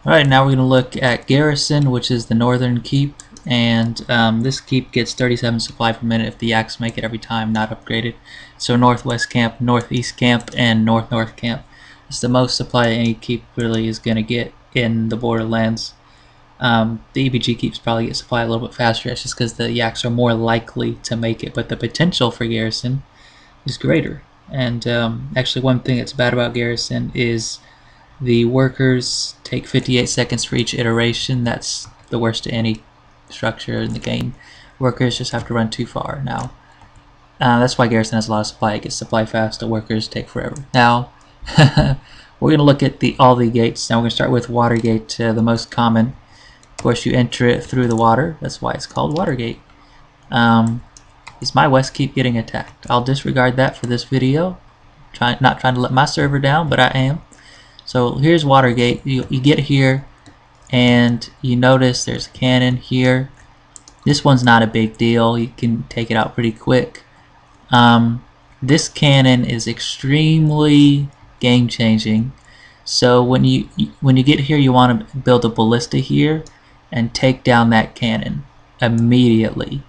Alright, now we're going to look at Garrison, which is the northern keep, and this keep gets 37 supply per minute if the yaks make it every time, not upgraded. So northwest camp, northeast camp, and north camp. It's the most supply any keep really is going to get in the Borderlands. The EBG keeps probably get supply a little bit faster. It's just because the yaks are more likely to make it, but the potential for Garrison is greater. And actually, one thing that's bad about Garrison is the workers take 58 seconds for each iteration. That's the worst of any structure in the game. Workers just have to run too far now. That's why Garrison has a lot of supply. It gets supply fast. The workers take forever. Now, we're going to look at all the gates. Now we're going to start with Watergate, the most common. Of course, you enter it through the water. That's why it's called Watergate. Is my west keep getting attacked? I'll disregard that for this video. Not trying to let my server down, but I am. So here's Watergate. You get here and you notice there's a cannon here. This one's not a big deal. You can take it out pretty quick. This cannon is extremely game changing. So when you get here, you want to build a ballista here and take down that cannon immediately.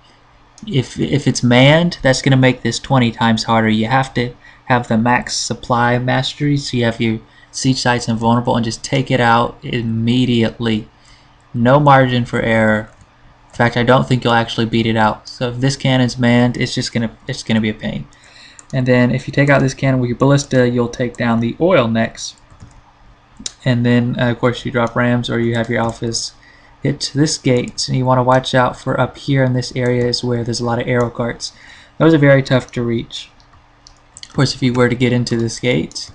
If it's manned, that's going to make this 20 times harder. You have to have the max supply mastery, so you have your siege sites invulnerable, and just take it out immediately. No margin for error. In fact, I don't think you'll actually beat it out. So if this cannon's manned, it's gonna be a pain. And then if you take out this cannon with your ballista, you'll take down the oil next. And then of course you drop rams, or you have your alphas hit this gate. And you want to watch out for up here in this area is where there's a lot of arrow carts. Those are very tough to reach. Of course, if you were to get into this gate,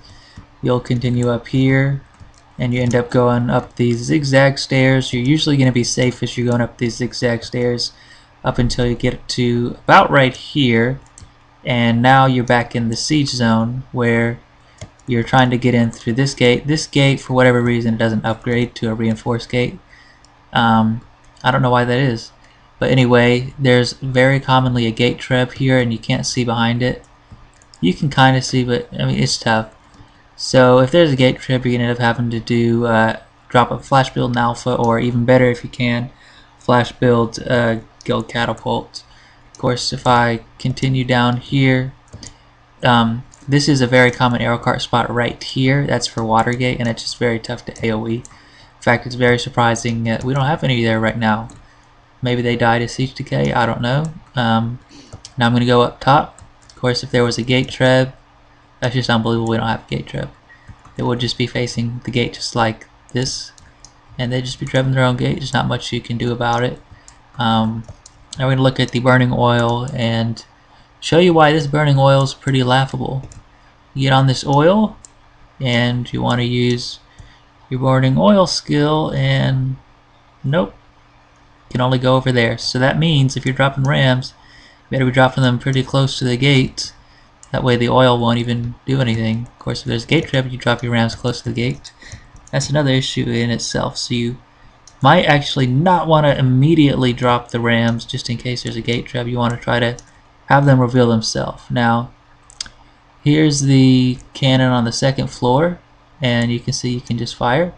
you'll continue up here and you end up going up these zigzag stairs. You're usually going to be safe as you're going up these zigzag stairs up until you get to about right here, and now you're back in the siege zone where you're trying to get in through this gate. This gate, for whatever reason, it doesn't upgrade to a reinforced gate. I don't know why that is, but anyway, there's very commonly a gate trap here and you can't see behind it. You can kind of see, but I mean, it's tough. So if there's a gate trip, you're going to end up having to do drop a flash build in alpha, or even better if you can, flash build guild catapult. Of course, if I continue down here, this is a very common arrow cart spot right here. That's for Watergate, and it's just very tough to AoE. In fact, it's very surprising we don't have any there right now. Maybe they died of siege decay, I don't know. Now I'm going to go up top. Of course, if there was a gate treb, that's just unbelievable we don't have a gate treb. It would just be facing the gate just like this, and they'd just be trebbing their own gate. There's not much you can do about it. Now we're going to look at the burning oil and show you why this burning oil is pretty laughable. You get on this oil, and you want to use your burning oil skill, and nope, you can only go over there. So that means if you're dropping rams, you better be dropping them pretty close to the gate. That way the oil won't even do anything. Of course, if there's a gate trap, you drop your rams close to the gate. That's another issue in itself. So you might actually not want to immediately drop the rams just in case there's a gate trap. You want to try to have them reveal themselves. Now, here's the cannon on the second floor, and you can see you can just fire.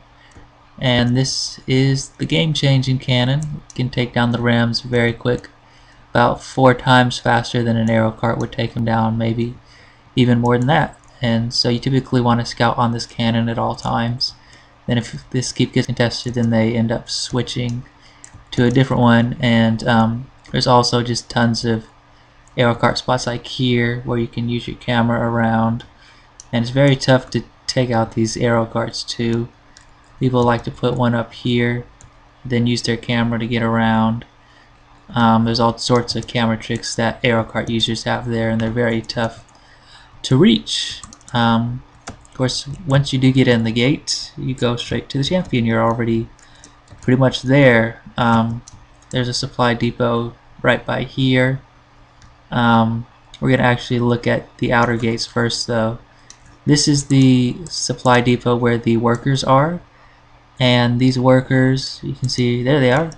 And this is the game-changing cannon. You can take down the rams very quick, about 4 times faster than an arrow cart would take them down, maybe even more than that. And so you typically want to scout on this cannon at all times. Then if this keep gets contested, then they end up switching to a different one. And there's also just tons of arrow cart spots like here where you can use your camera around, and it's very tough to take out these arrow carts too. People like to put one up here, then use their camera to get around. There's all sorts of camera tricks that arrow cart users have there, and they're very tough to reach. Of course, once you do get in the gate, you go straight to the champion. You're already pretty much there. There's a supply depot right by here. We're going to actually look at the outer gates first though. This is the supply depot where the workers are, and these workers, you can see there they are.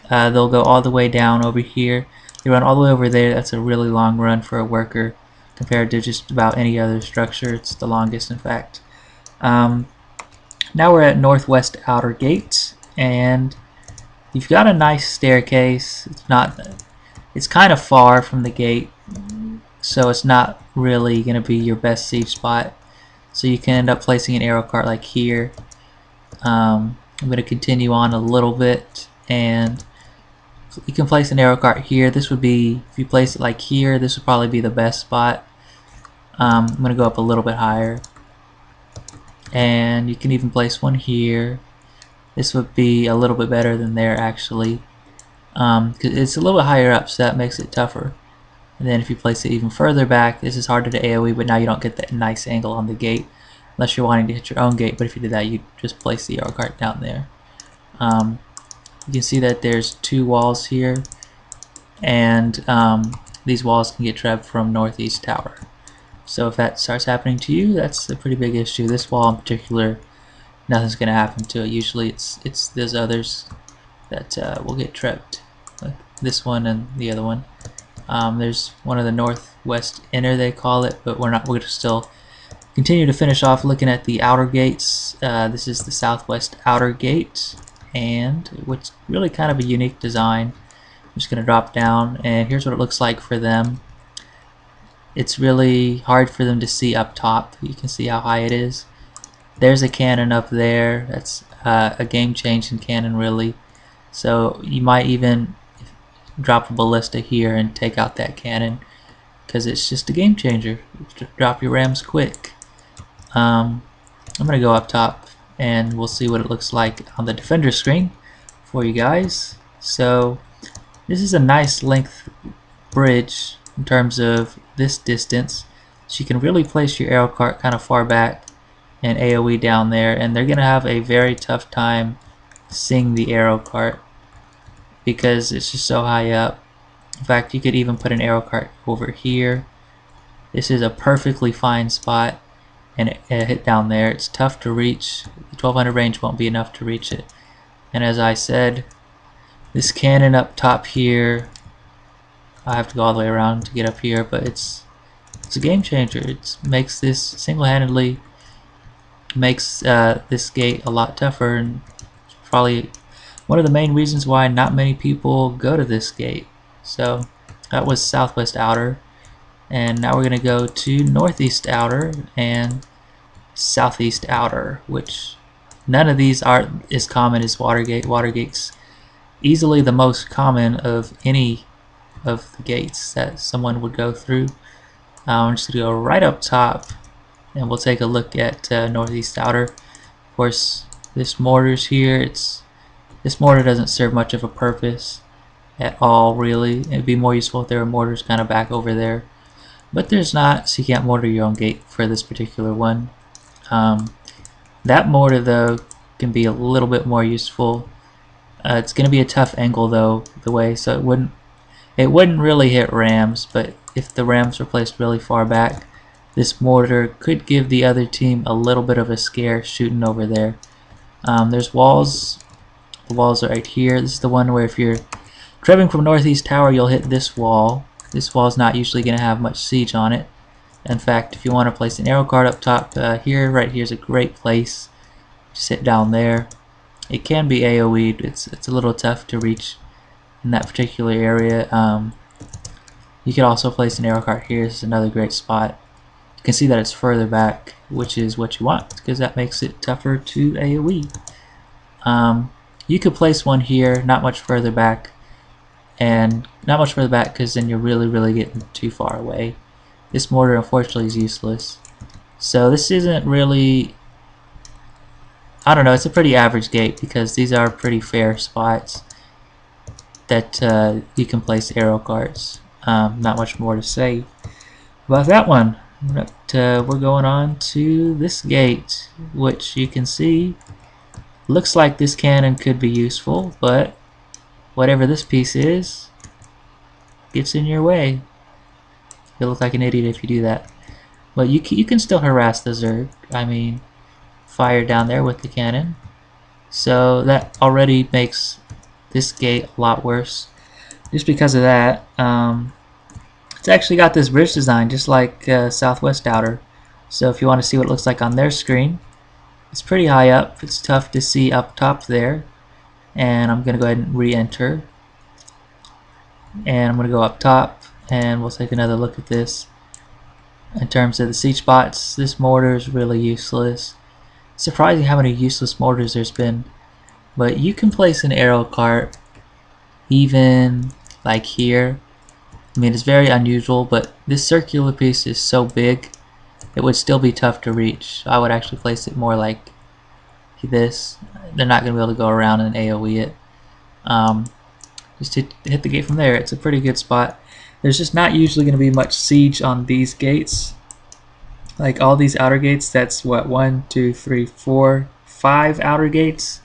They'll go all the way down over here. They run all the way over there. That's a really long run for a worker compared to just about any other structure. It's the longest, in fact. Now now we're at northwest outer gate, and you've got a nice staircase. It's kind of far from the gate, so it's not really going to be your best siege spot. So you can end up placing an arrow cart like here. I'm going to continue on a little bit, and you can place an arrow cart here. This would be, if you place it like here, this would probably be the best spot. I'm going to go up a little bit higher, and you can even place one here. This would be a little bit better than there actually, because it's a little bit higher up, so that makes it tougher. And then if you place it even further back, this is harder to AoE, but now you don't get that nice angle on the gate unless you're wanting to hit your own gate. But if you did that, you just place the arrow cart down there. You can see that there's two walls here, and these walls can get trapped from northeast tower. So if that starts happening to you, that's a pretty big issue. This wall in particular, nothing's going to happen to it. Usually it's those others that will get trapped, like this one and the other one. There's one of the northwest inner, they call it, but we're going to still continue to finish off looking at the outer gates. This is the southwest outer gate, and what's really kind of a unique design. I'm just going to drop down, and here's what it looks like for them. It's really hard for them to see up top. You can see how high it is. There's a cannon up there. That's a game-changing cannon, really. So you might even drop a ballista here and take out that cannon, because it's just a game changer. Drop your rams quick. I'm gonna go up top, and we'll see what it looks like on the defender screen for you guys. So this is a nice length bridge in terms of this distance, so you can really place your arrow cart kind of far back and AoE down there, and they're gonna have a very tough time seeing the arrow cart because it's just so high up. In fact, you could even put an arrow cart over here. This is a perfectly fine spot, and hit down there. It's tough to reach. The 1200 range won't be enough to reach it. And as I said, this cannon up top here, I have to go all the way around to get up here, but it's a game changer. It makes this single-handedly makes this gate a lot tougher, and probably one of the main reasons why not many people go to this gate. So that was southwest outer, and now we're going to go to northeast outer and southeast outer, which none of these are as common as Watergate. Watergate's easily the most common of any of the gates that someone would go through. I'm just going to go right up top, and we'll take a look at northeast outer. Of course, this mortars here, this mortar doesn't serve much of a purpose at all, really. It'd be more useful if there were mortars kind of back over there, but there's not, so you can't mortar your own gate for this particular one. That mortar though can be a little bit more useful. It's going to be a tough angle though, the way, so it wouldn't really hit rams, but if the rams were placed really far back, this mortar could give the other team a little bit of a scare shooting over there. There's walls. The walls are right here. This is the one where if you're traveling from northeast tower, you'll hit this wall. This wall is not usually going to have much siege on it. In fact, if you want to place an arrow cart up top here, right here is a great place. Just hit down there. It can be AoE'd. It's a little tough to reach in that particular area. You could also place an arrow cart here. This is another great spot. You can see that it's further back, which is what you want, because that makes it tougher to AoE. You could place one here, not much further back, and not much further back because then you're really getting too far away. This mortar unfortunately is useless. So this isn't really, I don't know, it's a pretty average gate because these are pretty fair spots that you can place arrow carts. Not much more to say about that one. But we're going on to this gate, which you can see looks like this cannon could be useful, but whatever this piece is gets in your way. You'll look like an idiot if you do that. But you can still harass the Zerg. I mean, fire down there with the cannon. So that already makes this gate a lot worse. Just because of that, it's actually got this bridge design just like Southwest Outer. So if you want to see what it looks like on their screen, It's pretty high up. It's tough to see up top there. And I'm gonna go ahead and re-enter. And I'm gonna go up top and we'll take another look at this. In terms of the siege spots, this mortar is really useless. It's surprising how many useless mortars there's been. But you can place an arrow cart even like here. I mean, it's very unusual, but this circular piece is so big it would still be tough to reach. I would actually place it more like this. They're not going to be able to go around and AoE it. Just hit the gate from there. It's a pretty good spot. There's just not usually going to be much siege on these gates. Like all these outer gates, that's what, 1, 2, 3, 4, 5 outer gates.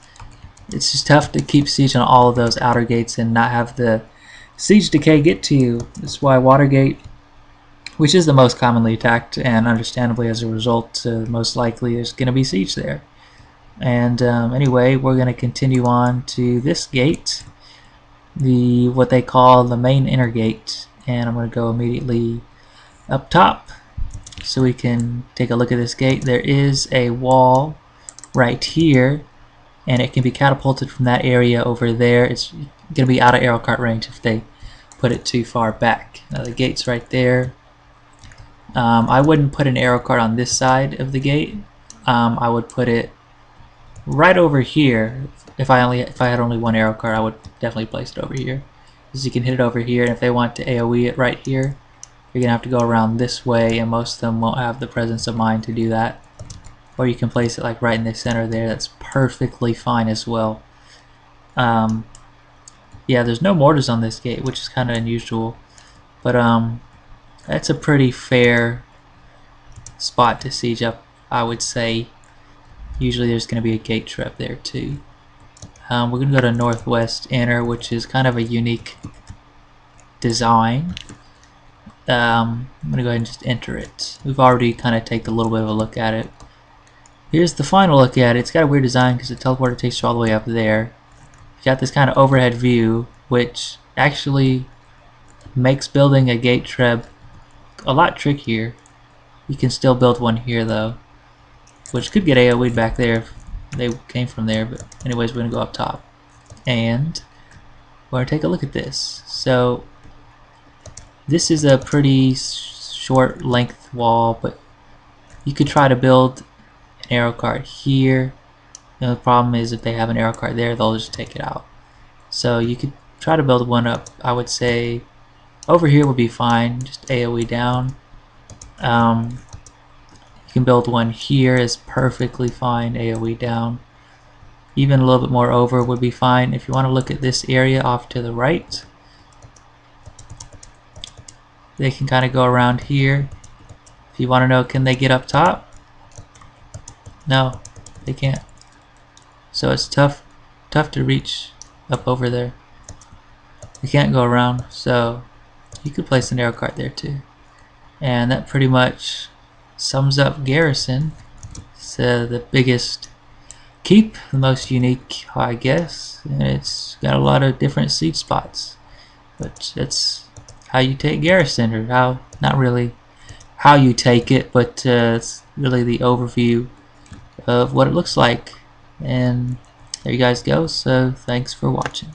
It's just tough to keep siege on all of those outer gates and not have the siege decay get to you. That's why Watergate, which is the most commonly attacked, and understandably as a result, most likely there's going to be siege there. And anyway, we're going to continue on to this gate, what they call the main inner gate, and I'm going to go immediately up top so we can take a look at this gate. There is a wall right here, and it can be catapulted from that area over there. It's going to be out of arrow cart range if they put it too far back. Now the gate's right there. I wouldn't put an arrow cart on this side of the gate. I would put it right over here. If I had only one arrow cart, I would definitely place it over here, because you can hit it over here, and if they want to AoE it right here, you're gonna have to go around this way, and most of them won't have the presence of mind to do that. Or you can place it like right in the center there. That's perfectly fine as well. Yeah, there's no mortars on this gate, which is kind of unusual, but that's a pretty fair spot to siege up, I would say. Usually there's going to be a gate trap there too. We're going to go to northwest inner, which is kind of a unique design. I'm going to go ahead and just enter it. We've already kind of taken a little bit of a look at it. Here's the final look at it. It's got a weird design because the teleporter takes you all the way up there. You've got this kind of overhead view, which actually makes building a gate trap a lot trickier. You can still build one here though, which could get AoE'd back there if they came from there. But anyways, we're going to go up top and we're going to take a look at this. So this is a pretty short length wall, but you could try to build an arrow cart here. The problem is if they have an arrow cart there, they'll just take it out. So you could try to build one up. I would say over here would be fine, just AoE down. You can build one here, is perfectly fine, AoE down. Even a little bit more over would be fine. If you want to look at this area off to the right, they can kind of go around here. If you want to know, can they get up top? No, they can't. So it's tough to reach up over there. You can't go around, so you could place an arrow cart there too. And that pretty much sums up Garrison. It's the biggest keep, the most unique, I guess, and it's got a lot of different siege spots. But that's how you take Garrison, or how, not really how you take it, but it's really the overview of what it looks like. And there you guys go, so thanks for watching.